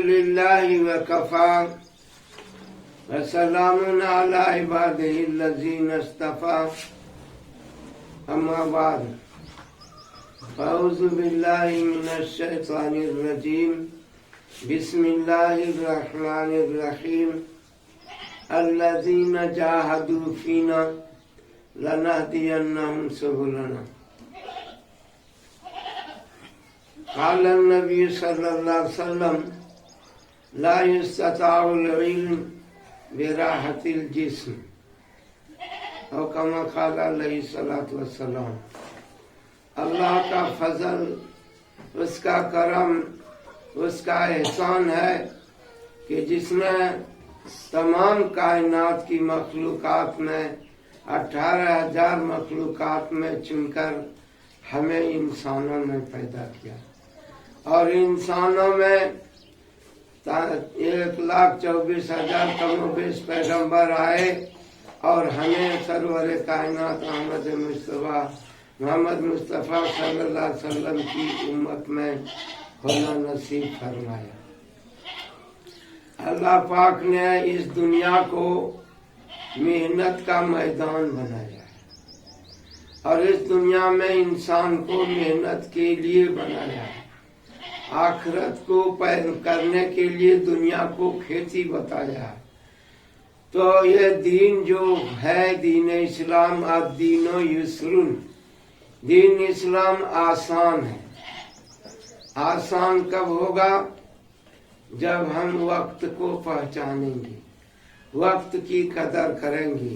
للہ وکفی وسلام علی عبادہ الذین اصطفی اما بعد اعوذ باللہ من الشیطان الرجیم بسم اللہ الرحمن الرحیم الذین جاہدوا فینا لنہدینہم سبلنا قال النبی صلی اللہ علیہ وسلم لا يستطاع العلم براحة الجسم او کما قال علیہ الصلوۃ والسلام۔ اللہ کا فضل، اس کا کرم، اس کا احسان ہے کہ جس نے تمام کائنات کی مخلوقات میں 18,000 مخلوقات میں چن کر ہمیں انسانوں میں پیدا کیا، اور انسانوں میں 1,24,000 کم و بیش پیغمبر آئے، اور ہمیں سرور کائنات محمد مصطفیٰ صلی اللہ علیہ وسلم کی امت میں ہونا نصیب فرمایا۔ اللہ پاک نے اس دنیا کو محنت کا میدان بنایا ہے، اور اس دنیا میں انسان کو محنت کے لیے بنایا ہے، آخرت کو کرنے کے لیے دنیا کو کھیتی بتایا ہے۔ تو یہ دین جو ہے دین اسلام، الدین یسر، دین اسلام آسان ہے۔ آسان کب ہوگا؟ جب ہم وقت کو پہچانیں گے، وقت کی قدر کریں گے۔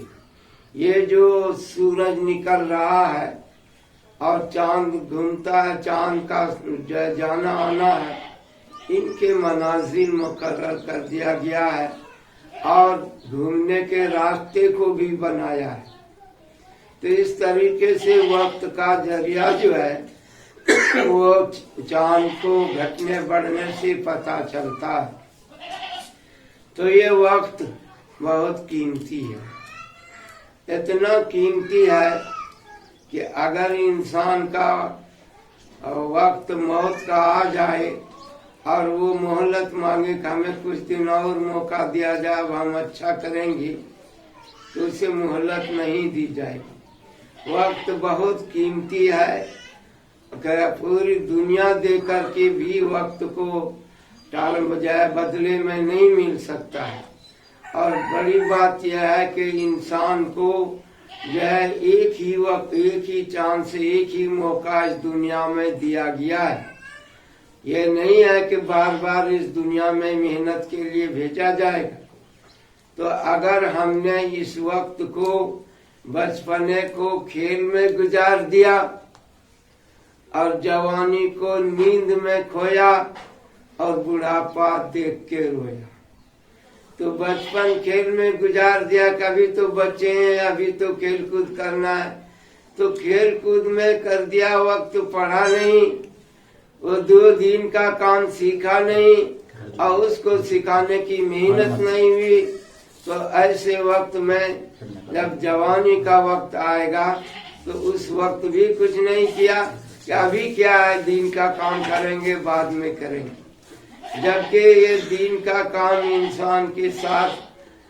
یہ جو سورج نکل رہا ہے اور چاند گھومتا ہے، چاند کا جانا آنا ہے، ان کے منازل مقرر کر دیا گیا ہے، اور گھومنے کے راستے کو بھی بنایا ہے۔ تو اس طریقے سے وقت کا ذریعہ جو ہے وہ چاند کو گھٹنے بڑھنے سے پتہ چلتا ہے۔ تو یہ وقت بہت قیمتی ہے، اتنا قیمتی ہے کہ اگر انسان کا وقت موت کا آ جائے اور وہ مہلت مانگے کہ ہمیں کچھ دن اور موقع دیا جائے، اب ہم اچھا کریں گے، تو اسے مہلت نہیں دی جائے گی۔ وقت بہت قیمتی ہے، کہ پوری دنیا دے کر کے بھی وقت کو ٹال بجائے بدلے میں نہیں مل سکتا ہے۔ اور بڑی بات یہ ہے کہ انسان کو جو ہے ایک ہی وقت، ایک ہی چاند سے ایک ہی موقع اس دنیا میں دیا گیا ہے۔ یہ نہیں ہے کہ بار بار اس دنیا میں محنت کے لیے بھیجا جائے گا۔ تو اگر ہم نے اس وقت کو، بچپنے کو کھیل میں گزار دیا، اور جوانی کو نیند میں کھویا، اور بڑھاپا دیکھ کے رویا، تو بچپن کھیل میں گزار دیا، کبھی تو بچے ہیں ابھی تو کھیل کود کرنا ہے، تو کھیل کود میں کر دیا وقت، پڑھا نہیں، وہ 2 دن کا کام سیکھا نہیں، اور اس کو سکھانے کی محنت نہیں ہوئی، تو ایسے وقت میں جب جوانی کا وقت آئے گا تو اس وقت بھی کچھ نہیں کیا، کہ ابھی کیا ہے، دین کا کام کریں گے، بعد میں کریں گے۔ جبکہ یہ دین کا کام انسان کے ساتھ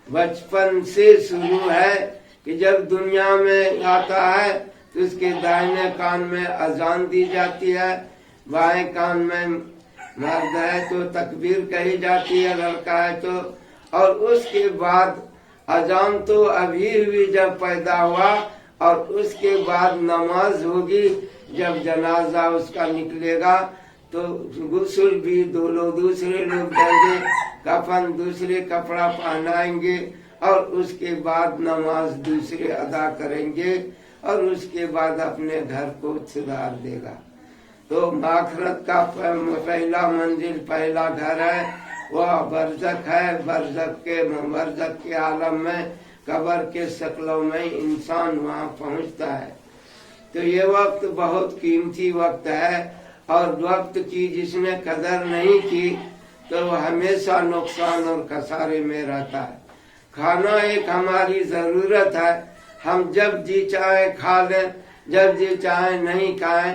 بچپن سے شروع ہے، کہ جب دنیا میں آتا ہے تو اس کے دائیں کان میں اذان دی جاتی ہے، بائیں کان میں مرد ہے تو تکبیر کہی جاتی ہے، لڑکا ہے تو، اور اس کے بعد اذان تو ابھی ہوئی جب پیدا ہوا، اور اس کے بعد نماز ہوگی، جب جنازہ اس کا نکلے گا تو غسل بھی دوسرے لوگ دیں گے، کفن دوسرے کپڑا پہنائیں گے، اور اس کے بعد نماز دوسرے ادا کریں گے، اور اس کے بعد اپنے گھر کو سدھار دے گا۔ تو آخرت کا پہلا منزل، پہلا گھر ہے وہ برزخ ہے۔ برزخ کے عالم میں، قبر کے شکلوں میں انسان وہاں پہنچتا ہے۔ تو یہ وقت بہت قیمتی وقت ہے، اور وقت کی جس نے قدر نہیں کی تو وہ ہمیشہ نقصان اور خسارے میں رہتا ہے۔ کھانا ایک ہماری ضرورت ہے، ہم جب جی چاہیں کھا لیں، جب جی چاہیں نہیں کھائیں،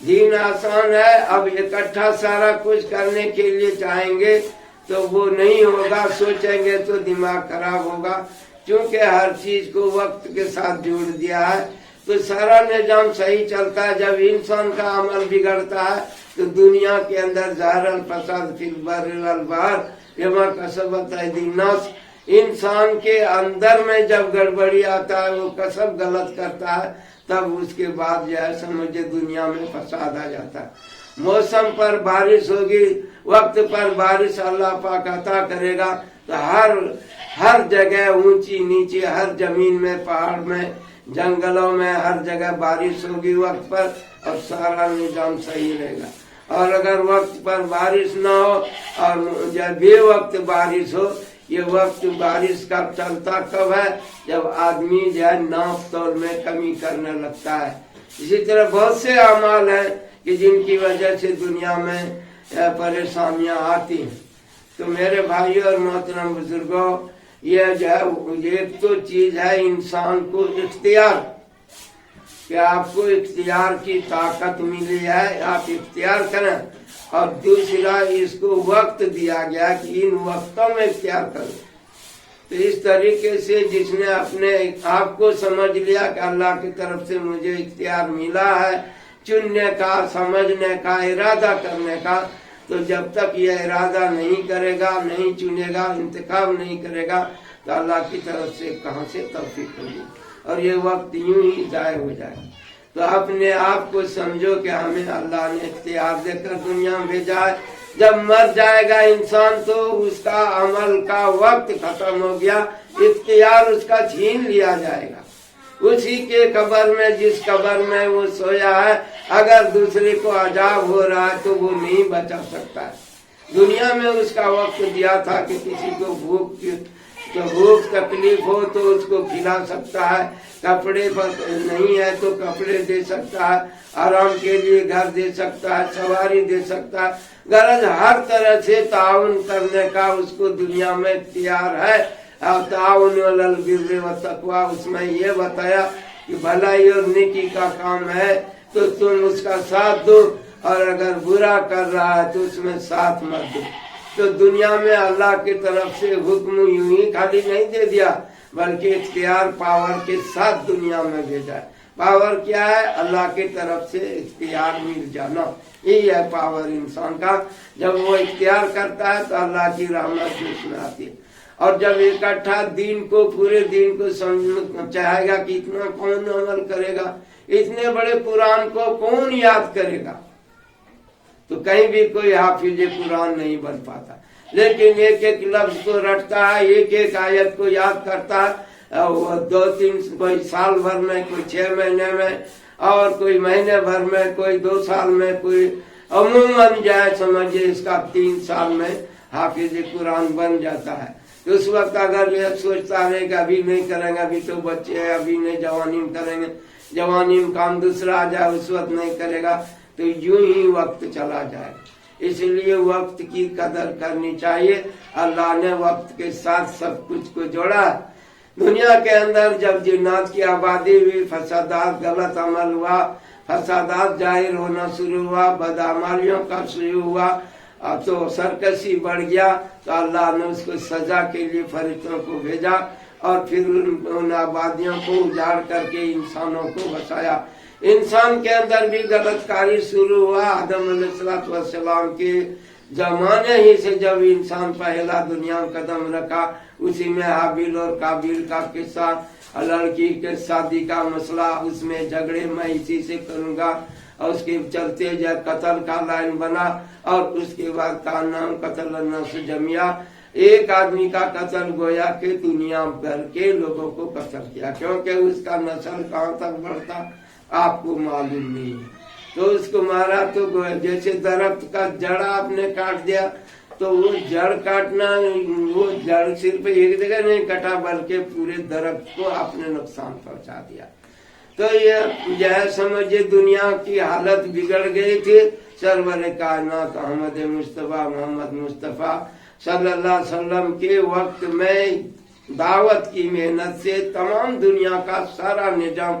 دین آسان ہے. اب اکٹھا سارا کچھ کرنے کے لیے چاہیں گے تو وہ نہیں ہوگا، سوچیں گے تو دماغ خراب ہوگا. کیونکہ ہر چیز کو وقت کے ساتھ جوڑ دیا ہے تو سارا نظام صحیح چلتا ہے. جب انسان کا عمل بگڑتا ہے تو دنیا کے اندر ظاہر الفساد فی البر والبحر بما کسبت ایدی الناس، انسان کے اندر میں جب گڑبڑی آتا ہے، وہ کسب غلط کرتا ہے، تب اس کے بعد جو ہے سمجھے دنیا میں فساد آ جاتا ہے. موسم پر بارش ہوگی، وقت پر بارش اللہ پاک عطا کرے گا تو ہر جگہ اونچی نیچے، ہر زمین میں، پہاڑ میں، جنگلوں میں، ہر جگہ بارش ہوگی وقت پر اور سارا نظام صحیح رہے گا. اور اگر وقت پر بارش نہ ہو اور جب بے وقت بارش ہو، یہ وقت بارش کا چلتا کب ہے؟ جب آدمی جو ہے ناپ تول میں کمی کرنے لگتا ہے. اسی طرح بہت سے اعمال ہیں کہ جن کی وجہ سے دنیا میں پریشانیاں آتی ہیں. تو میرے بھائیوں اور محترم بزرگوں، یہ جو ہے ایک تو چیز ہے انسان کو اختیار، کہ آپ کو اختیار کی طاقت ملی ہے، آپ اختیار کریں. اور دوسرا اس کو وقت دیا گیا کہ ان وقتوں میں اختیار کرو. تو اس طریقے سے جس نے اپنے آپ کو سمجھ لیا کہ اللہ کی طرف سے مجھے اختیار ملا ہے چننے کا، سمجھنے کا، ارادہ کرنے کا، تو جب تک یہ ارادہ نہیں کرے گا، نہیں چنے گا، انتخاب نہیں کرے گا تو اللہ کی طرف سے کہاں سے توفیق ہوگی اور یہ وقت یوں ہی ضائع ہو جائے گا. تو اپنے آپ کو سمجھو کہ ہمیں اللہ نے اختیار دے کر دنیا میں بھیجا ہے. جب مر جائے گا انسان تو اس کا عمل کا وقت ختم ہو گیا، اختیار اس کا چھین لیا جائے گا. اسی کے قبر میں، جس قبر میں وہ سویا ہے، اگر دوسرے کو عذاب ہو رہا ہے تو وہ نہیں بچا سکتا ہے. دنیا میں اس کا وقت دیا تھا کہ کسی کو بھوک تکلیف ہو تو اس کو کھلا سکتا ہے، کپڑے نہیں ہے تو کپڑے دے سکتا ہے، آرام کے لیے گھر دے سکتا ہے، سواری دے سکتا ہے. غرض ہر طرح سے تعاون کرنے کا اس کو دنیا میں اختیار ہے. تعاون علی البر والتقوی، اس میں یہ بتایا کہ بھلائی اور نیکی کا کام ہے تو تم اس کا ساتھ دو، اور اگر برا کر رہا ہے تو اس میں ساتھ مت دو. تو دنیا میں اللہ کی طرف سے حکم یوں ہی خالی نہیں دے دیا، بلکہ اختیار پاور کے ساتھ دنیا میں بھیجا ہے. پاور کیا ہے؟ اللہ کی طرف سے اختیار مل جانا، یہی ہے پاور انسان کا. جب وہ اختیار کرتا ہے تو اللہ کی رحمت اس میں آتی ہے. اور جب اکٹھا دین کو، پورے دین کو سمجھنا چاہے گا کہ اتنا کون عمل کرے گا، اتنے بڑے قرآن کو کون یاد کرے گا، تو کہیں بھی کوئی حافظ قرآن نہیں بن پاتا. لیکن ایک ایک لفظ کو رٹتا ہے، ایک ایک آیت کو یاد کرتا ہے. وہ 2-3 کوئی سال بھر میں، کوئی 6 مہینے میں، اور کوئی مہینے بھر میں، کوئی 2 سال میں، کوئی عموماً جائے سمجھے اس کا 3 سال میں حافظ قرآن بن جاتا ہے. تو اس وقت اگر یہ سوچتا رہے کہ ابھی نہیں کریں گے، ابھی تو بچے ہیں، ابھی نہیں، جوانی میں کریں گے، جوانی میں کام دوسرا آ جائے اس وقت نہیں کرے گا، تو یوں ہی وقت چلا جائے. اس لیے وقت کی قدر کرنی چاہیے. اللہ نے وقت کے ساتھ سب کچھ کو جوڑا. دنیا کے اندر جب جنات کی آبادی ہوئی، فسادات، غلط عمل ہوا، فسادات ظاہر ہونا شروع ہوا، بدعمالیوں کا شروع ہوا، تو سرکشی بڑھ گیا، تو اللہ نے اس کو سزا کے لیے فرشتوں کو بھیجا اور پھر ان آبادیوں کو اجاڑ کر کے انسانوں کو بسایا. انسان کے اندر بھی غلط کاری شروع ہوا. آدم علیہ السلام کے زمانے ہی سے جب انسان پہلا دنیا میں قدم رکھا، اسی میں حابیل اور قابیل کا قصہ، لڑکی کے شادی کا مسئلہ، اس میں جھگڑے میں اسی سے کروں گا، اور اس کے چلتے جو قتل کا لائن بنا، اور اس کے بعد کا نام قتل النفس جميعا، ایک آدمی کا قتل گویا کہ دنیا بھر کے لوگوں کو قتل کیا، کیونکہ اس کا نسل کہاں تک بڑھتا آپ کو معلوم نہیں ہے. تو اس کو مارا تو جیسے درخت کا جڑ آپ نے کاٹ دیا، تو وہ جڑ کاٹنا، وہ جڑ صرف ایک جگہ نہیں کٹا بلکہ پورے درخت کو آپ نے نقصان پہنچا دیا. تو یہ جو ہے سمجھے دنیا کی حالت بگڑ گئی تھی. سرور کائنات احمد مصطفیٰ محمد مصطفیٰ صلی اللہ علیہ وسلم کے وقت میں دعوت کی محنت سے تمام دنیا کا سارا نظام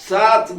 7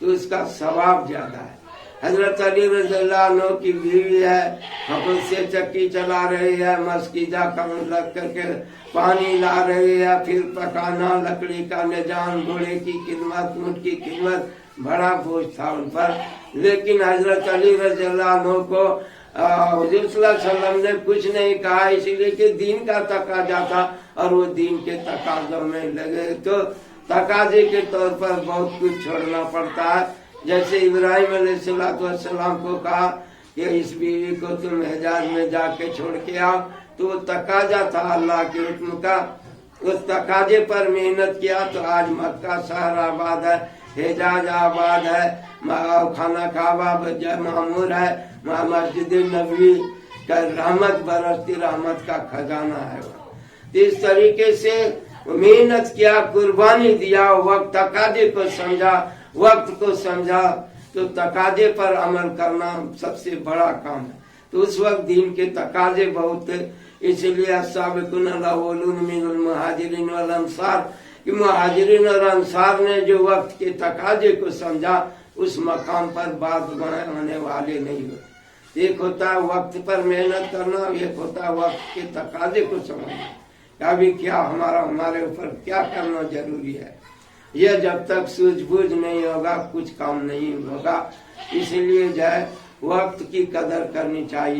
تو اس کا ثواب زیادہ ہے۔ حضرت علی رضی اللہ عنہ کی بیوی ہے، خود سے چکی چلا رہی ہے، مسکیدہ کم لگ کر کے پانی لا رہی ہے، پھر پکانا، لکڑی کا نظام، گھوڑے کی خدمت، اونٹ کی خدمت، بڑا بوجھ تھا ان پر۔ لیکن حضرت علی رضی اللہ عنہ کو حضور صلی اللہ علیہ وسلم نے کچھ نہیں کہا، اس لیے کہ دین کا تقاضا تھا اور وہ دین کے تقاضوں میں لگے، تو تقاضے کے طور پر بہت کچھ چھوڑنا پڑتا ہے۔ جیسے ابراہیم علیہ السلام کو کہا کہ اس بیوی کو تم حجاز میں جا کے چھوڑ کے آؤ، تو وہ تقاضا تھا اللہ کے حکم کا، اس تقاضے پر محنت کیا تو آج مکہ شہر آباد ہے، حجاز آباد ہے، خانہ کعبہ معمور ہے، مسجد نبوی کا رحمت برستی رحمت کا خزانہ ہے۔ اس طریقے سے محنت کیا، قربانی دیا، وقت تقاضے کو سمجھا، وقت کو سمجھا، تو تقاضے پر عمل کرنا سب سے بڑا کام ہے۔ تو اس وقت دین کے تقاضے بہت تھے، اس لیے السابقون الاولون من المہاجرین والانصار، کہ مہاجرین اور انصار نے جو وقت کے تقاضے کو سمجھا، اس مقام پر بات ہونے والے نہیں ہوتے۔ ایک ہوتا ہے وقت پر محنت کرنا، ایک ہوتا ہے وقت کے تقاضے کو سمجھنا، ابھی کیا ہمارے اوپر کیا کرنا ضروری ہے۔ یہ جب تک سوجھ بوجھ نہیں ہوگا کچھ کام نہیں ہوگا، اس لیے جو ہے وقت کی قدر کرنی چاہیے۔